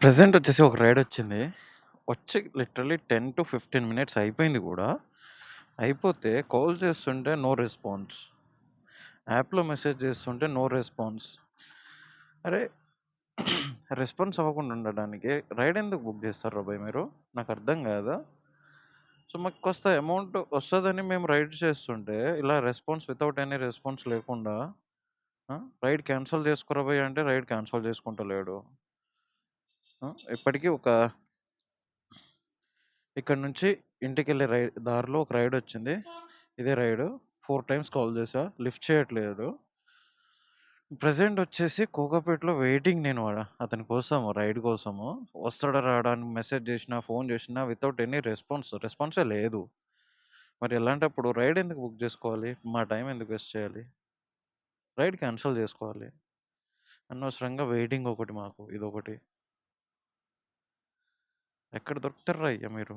Present వచ్చేసి ఒక రైడొచ్చింది. వచ్చి లిటరల్లీ 10-15 మినిట్స్ అయిపోయింది గూడా. అయిపోతే కాల్ చేస్తుంటే నో రెస్పాన్స్. యాప్‌లో మెసేజ్ చేస్తుంటే నో రెస్పాన్స్. అరే! రెస్పాన్స్ అవ్వకుండా ఉండడానికి రైడ్ ఎందుకు బుక్ చేస్తార్రా భయ్ మీరు? నాకర్థం కాదా? సో, మాకు కాస్త అమౌంట్ వస్తదని మేము రైడ్ చేస్తుంటే, ఇలా రెస్పాన్స్ వితౌట్ ఎనీ రెస్పాన్స్ లేకుండా ఆ! రైడ్ క్యాన్సల్ చేసుకోరా భయ్ అంటే రైడ్ క్యాన్సల్ చేసుకుంటలేడు. ఆ! ఇప్పటికి ఒక ఇక్కడి నుంచి ఇంటికెళ్ళే దారిలో ఒక రైడొచ్చింది. ఇదే రైడు. 4 టైమ్స్ కాల్ చేశా. లిఫ్ట్ చేయట్లేదు. ప్రెజెంట్ వచ్చేసి కోకాపేటలో వెయిటింగ్ నేను అతని కోసము, రైడ్ కోసము. వస్తాడా రాడా అని మెసేజ్ చేసినా, ఫోన్ చేసినా వితౌట్ ఎనీ రెస్పాన్సే లేదు. మరి ఇలాంటప్పుడు రైడ్ ఎందుకు బుక్ చేసుకోవాలి? మా టైం ఎందుకు వేస్ట్ చేయాలి? రైడ్ క్యాన్సల్ చేసుకోవాలి. అనవసరంగా వెయిటింగ్ ఒకటి మాకు ఇదొకటి. ఎక్కడ దొరుకుతార్రా అయ్యా మీరు?